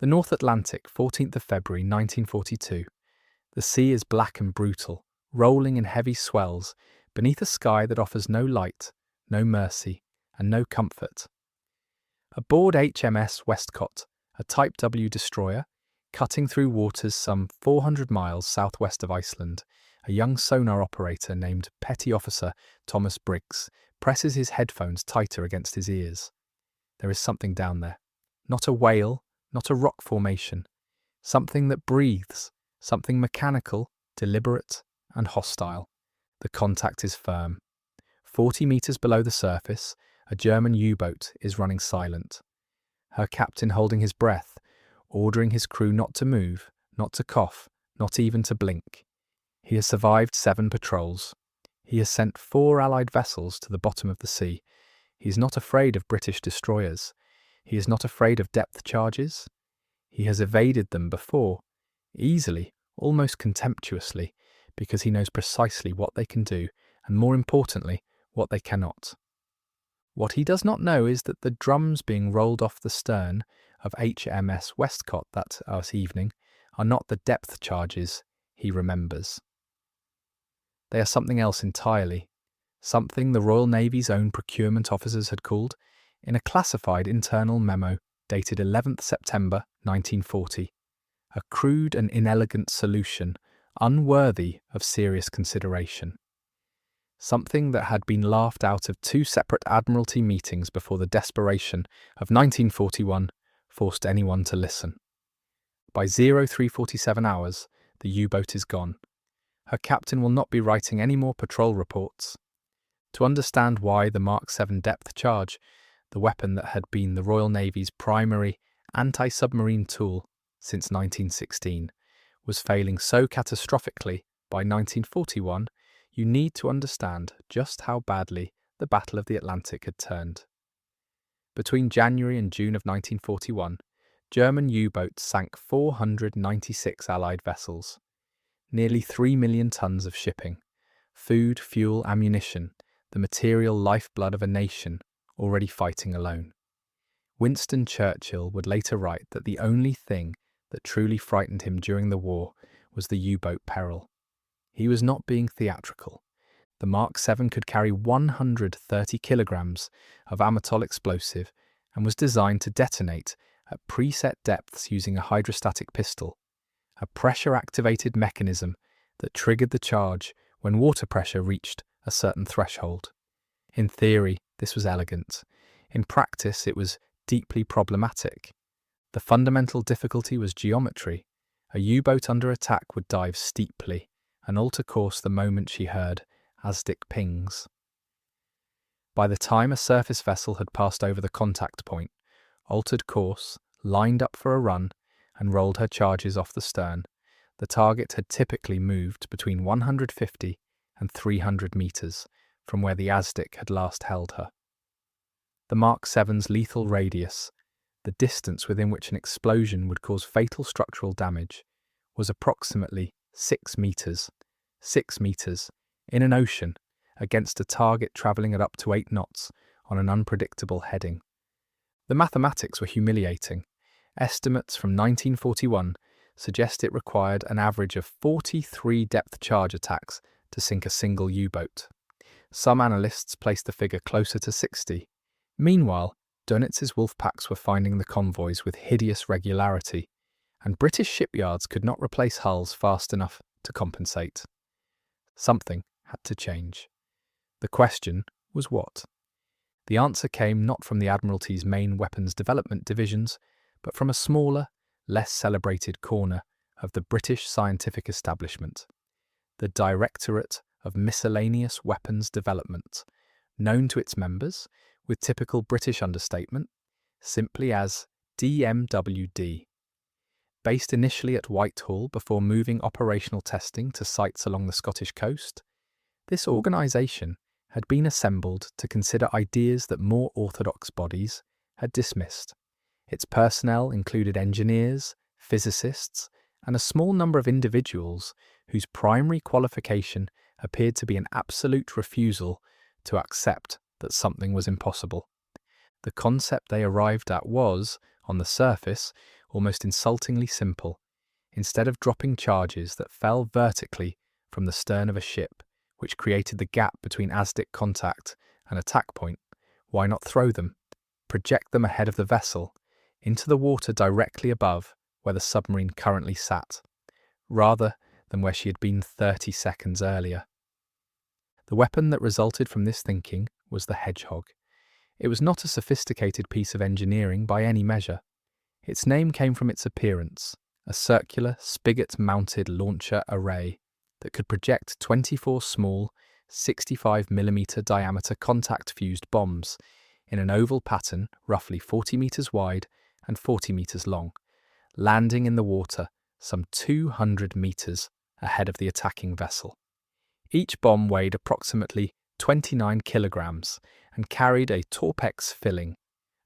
The North Atlantic, 14th of February 1942. The sea is black and brutal, rolling in heavy swells, beneath a sky that offers no light, no mercy, and no comfort. Aboard HMS Westcott, a Type W destroyer, cutting through waters some 400 miles southwest of Iceland, a young sonar operator named Petty Officer Thomas Briggs presses his headphones tighter against his ears. There is something down there. Not a whale, not a rock formation. Something that breathes, something mechanical, deliberate, and hostile. The contact is firm. 40 meters below the surface, a German U-boat is running silent. Her captain holding his breath, ordering his crew not to move, not to cough, not even to blink. He has survived 7 patrols. He has sent 4 Allied vessels to the bottom of the sea. He is not afraid of British destroyers. He is not afraid of depth charges. He has evaded them before, easily, almost contemptuously, because he knows precisely what they can do, and more importantly, what they cannot. What he does not know is that the drums being rolled off the stern of HMS Westcott that evening are not the depth charges he remembers. They are something else entirely, something the Royal Navy's own procurement officers had called, in a classified internal memo dated 11th September 1940, a crude and inelegant solution unworthy of serious consideration. Something that had been laughed out of 2 separate Admiralty meetings before the desperation of 1941 forced anyone to listen. By 0347 hours, the U-boat is gone. Her captain will not be writing any more patrol reports. To understand why the Mark 7 depth charge, the weapon that had been the Royal Navy's primary anti-submarine tool since 1916, was failing so catastrophically by 1941, you need to understand just how badly the Battle of the Atlantic had turned. Between January and June of 1941, German U-boats sank 496 Allied vessels. Nearly 3 million tons of shipping, food, fuel, ammunition, the material lifeblood of a nation already fighting alone. Winston Churchill would later write that the only thing that truly frightened him during the war was the U-boat peril. He was not being theatrical. The Mark 7 could carry 130 kilograms of amatol explosive and was designed to detonate at preset depths using a hydrostatic pistol, a pressure-activated mechanism that triggered the charge when water pressure reached a certain threshold. In theory, this was elegant. In practice, it was deeply problematic. The fundamental difficulty was geometry. A U-boat under attack would dive steeply and alter course the moment she heard ASDIC pings. By the time a surface vessel had passed over the contact point, altered course, lined up for a run, and rolled her charges off the stern, the target had typically moved between 150 and 300 meters from where the ASDIC had last held her. The Mark 7's lethal radius, the distance within which an explosion would cause fatal structural damage, was approximately 6 meters. 6 meters, in an ocean, against a target travelling at up to 8 knots on an unpredictable heading. The mathematics were humiliating. Estimates from 1941 suggest it required an average of 43 depth charge attacks to sink a single U-boat. Some analysts placed the figure closer to 60. Meanwhile, Dönitz's wolf packs were finding the convoys with hideous regularity, and British shipyards could not replace hulls fast enough to compensate. Something had to change. The question was what? The answer came not from the Admiralty's main weapons development divisions, but from a smaller, less celebrated corner of the British scientific establishment, the Directorate of Miscellaneous Weapons Development, known to its members, with typical British understatement, simply as DMWD. Based initially at Whitehall before moving operational testing to sites along the Scottish coast, this organisation had been assembled to consider ideas that more orthodox bodies had dismissed. Its personnel included engineers, physicists, and a small number of individuals whose primary qualification appeared to be an absolute refusal to accept that something was impossible. The concept they arrived at was, on the surface, almost insultingly simple. Instead of dropping charges that fell vertically from the stern of a ship, which created the gap between ASDIC contact and attack point, why not throw them, project them ahead of the vessel, into the water directly above where the submarine currently sat, rather than where she had been 30 seconds earlier? The weapon that resulted from this thinking was the Hedgehog. It was not a sophisticated piece of engineering by any measure. Its name came from its appearance, a circular, spigot-mounted launcher array that could project 24 small, 65mm diameter contact-fused bombs in an oval pattern roughly 40 meters wide and 40 meters long, landing in the water some 200 meters ahead of the attacking vessel. Each bomb weighed approximately 29 kilograms and carried a Torpex filling,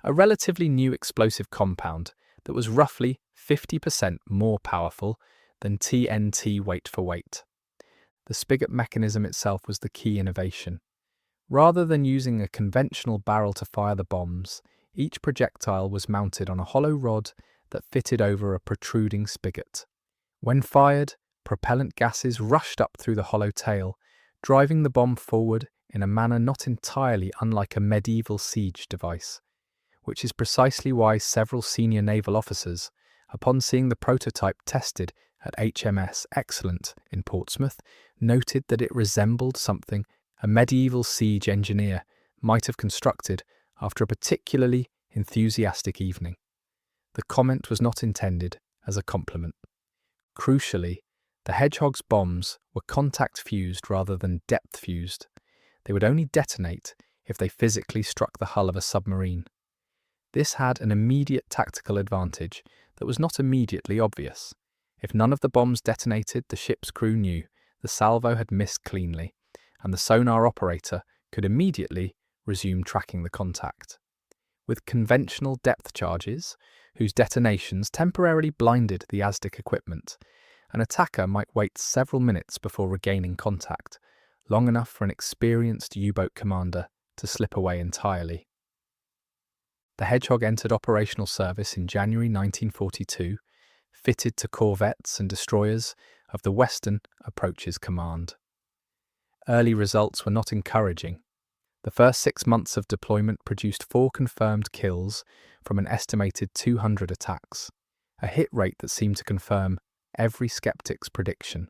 a relatively new explosive compound that was roughly 50% more powerful than TNT weight for weight. The spigot mechanism itself was the key innovation. Rather than using a conventional barrel to fire the bombs, each projectile was mounted on a hollow rod that fitted over a protruding spigot. When fired, propellant gases rushed up through the hollow tail, driving the bomb forward in a manner not entirely unlike a medieval siege device, which is precisely why several senior naval officers, upon seeing the prototype tested at HMS Excellent in Portsmouth, noted that it resembled something a medieval siege engineer might have constructed after a particularly enthusiastic evening. The comment was not intended as a compliment. Crucially, the Hedgehog's bombs were contact-fused rather than depth-fused. They would only detonate if they physically struck the hull of a submarine. This had an immediate tactical advantage that was not immediately obvious. If none of the bombs detonated, the ship's crew knew the salvo had missed cleanly, and the sonar operator could immediately resume tracking the contact. With conventional depth charges, whose detonations temporarily blinded the ASDIC equipment, an attacker might wait several minutes before regaining contact, long enough for an experienced U-boat commander to slip away entirely. The Hedgehog entered operational service in January 1942, fitted to corvettes and destroyers of the Western Approaches Command. Early results were not encouraging. The first 6 months of deployment produced 4 confirmed kills from an estimated 200 attacks, a hit rate that seemed to confirm every skeptic's prediction.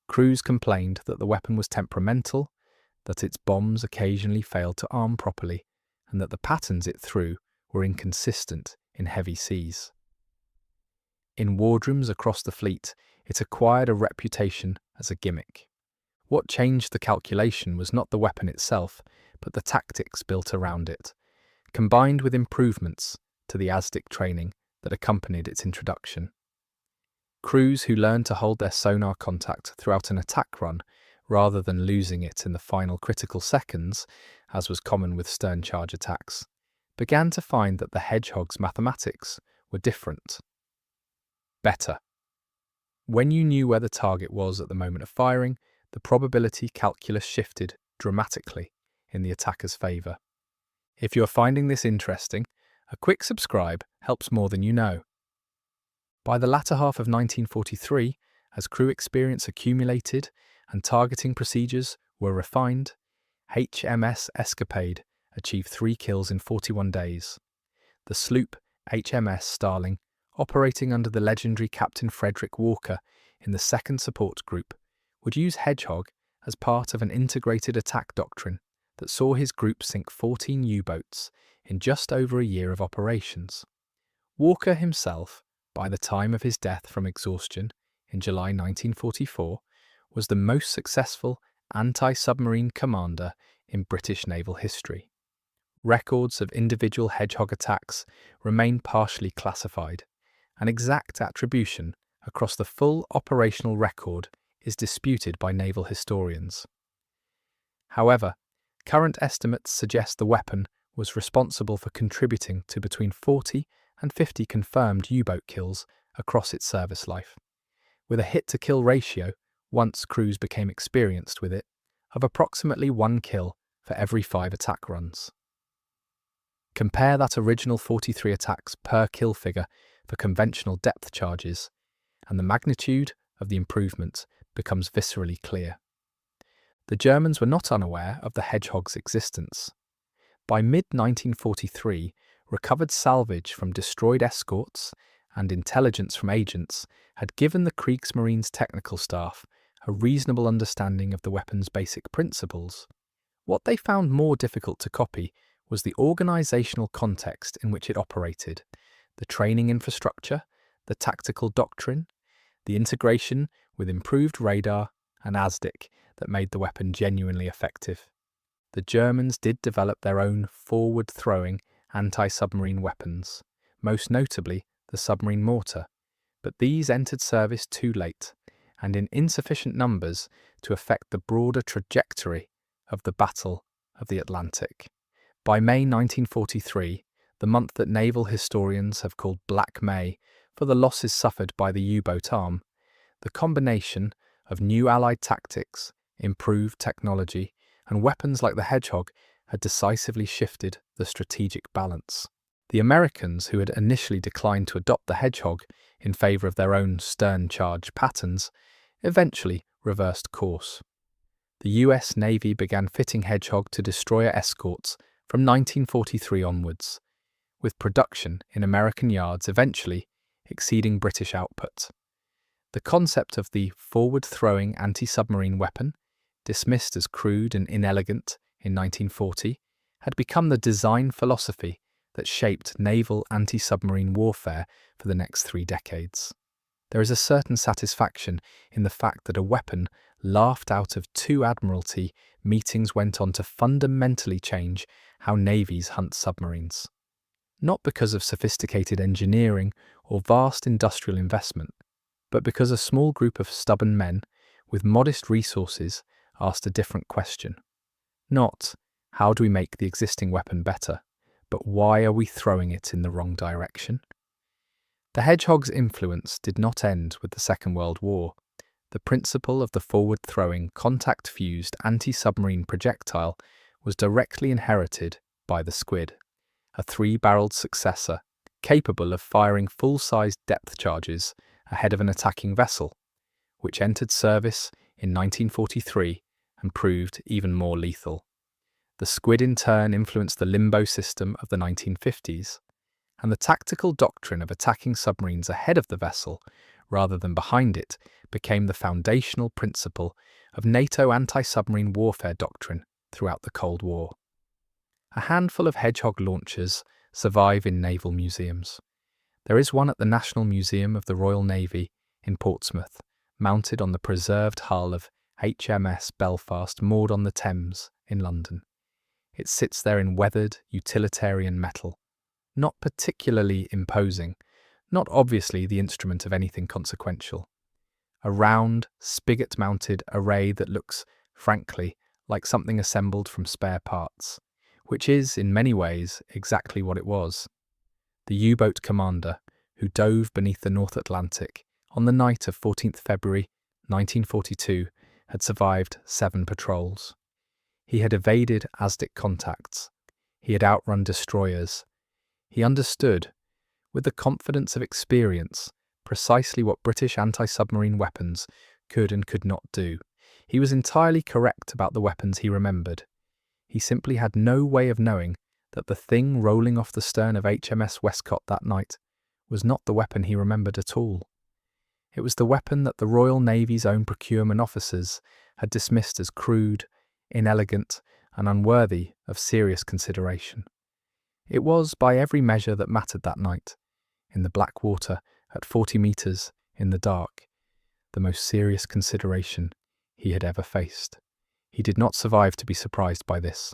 Crews complained that the weapon was temperamental, that its bombs occasionally failed to arm properly, and that the patterns it threw were inconsistent in heavy seas. In wardrooms across the fleet, it acquired a reputation as a gimmick. What changed the calculation was not the weapon itself, but the tactics built around it, combined with improvements to the ASDIC training that accompanied its introduction. Crews who learned to hold their sonar contact throughout an attack run, rather than losing it in the final critical seconds, as was common with stern charge attacks, began to find that the Hedgehog's mathematics were different. Better. When you knew where the target was at the moment of firing, the probability calculus shifted dramatically in the attacker's favour. If you are finding this interesting, a quick subscribe helps more than you know. By the latter half of 1943, as crew experience accumulated and targeting procedures were refined, HMS Escapade achieved 3 kills in 41 days. The sloop HMS Starling, operating under the legendary Captain Frederick Walker in the 2nd Support Group, would use Hedgehog as part of an integrated attack doctrine that saw his group sink 14 U-boats in just over a year of operations. Walker himself, by the time of his death from exhaustion in July 1944, was the most successful anti-submarine commander in British naval history. Records of individual Hedgehog attacks remain partially classified. An exact attribution across the full operational record is disputed by naval historians. However, current estimates suggest the weapon was responsible for contributing to between 40 and 50 confirmed U-boat kills across its service life, with a hit-to-kill ratio, once crews became experienced with it, of approximately 1 kill for every 5 attack runs. Compare that original 43 attacks per kill figure for conventional depth charges, and the magnitude of the improvement becomes viscerally clear. The Germans were not unaware of the Hedgehog's existence. By mid-1943, recovered salvage from destroyed escorts and intelligence from agents had given the Kriegsmarine's technical staff a reasonable understanding of the weapon's basic principles. What they found more difficult to copy was the organisational context in which it operated, the training infrastructure, the tactical doctrine, the integration with improved radar and ASDIC that made the weapon genuinely effective. The Germans did develop their own forward-throwing anti-submarine weapons, most notably the submarine mortar, but these entered service too late and in insufficient numbers to affect the broader trajectory of the Battle of the Atlantic. By May 1943, the month that naval historians have called Black May for the losses suffered by the U-boat arm, the combination of new Allied tactics, improved technology, and weapons like the Hedgehog had decisively shifted the strategic balance. The Americans, who had initially declined to adopt the Hedgehog in favour of their own stern charge patterns, eventually reversed course. The US Navy began fitting Hedgehog to destroyer escorts from 1943 onwards, with production in American yards eventually exceeding British output. The concept of the forward-throwing anti-submarine weapon, dismissed as crude and inelegant in 1940, had become the design philosophy that shaped naval anti-submarine warfare for the next 3 decades. There is a certain satisfaction in the fact that a weapon laughed out of 2 Admiralty meetings went on to fundamentally change how navies hunt submarines. Not because of sophisticated engineering or vast industrial investment, but because a small group of stubborn men with modest resources asked a different question. Not, how do we make the existing weapon better, but why are we throwing it in the wrong direction? The Hedgehog's influence did not end with the Second World War. The principle of the forward-throwing, contact-fused anti-submarine projectile was directly inherited by the Squid, a 3-barreled successor capable of firing full-sized depth charges ahead of an attacking vessel, which entered service in 1943 and proved even more lethal. The Squid in turn influenced the limbo system of the 1950s, and the tactical doctrine of attacking submarines ahead of the vessel rather than behind it became the foundational principle of NATO anti-submarine warfare doctrine throughout the Cold War. A handful of Hedgehog launchers survive in naval museums. There is one at the National Museum of the Royal Navy in Portsmouth, mounted on the preserved hull of HMS Belfast moored on the Thames in London. It sits there in weathered, utilitarian metal, not particularly imposing, not obviously the instrument of anything consequential. A round, spigot-mounted array that looks, frankly, like something assembled from spare parts, which is, in many ways, exactly what it was. The U-boat commander, who dove beneath the North Atlantic on the night of 14th February 1942, had survived 7 patrols. He had evaded ASDIC contacts. He had outrun destroyers. He understood, with the confidence of experience, precisely what British anti-submarine weapons could and could not do. He was entirely correct about the weapons he remembered. He simply had no way of knowing that the thing rolling off the stern of HMS Westcott that night was not the weapon he remembered at all. It was the weapon that the Royal Navy's own procurement officers had dismissed as crude, inelegant, and unworthy of serious consideration. It was, by every measure that mattered that night, in the black water at 40 metres in the dark, the most serious consideration he had ever faced. He did not survive to be surprised by this.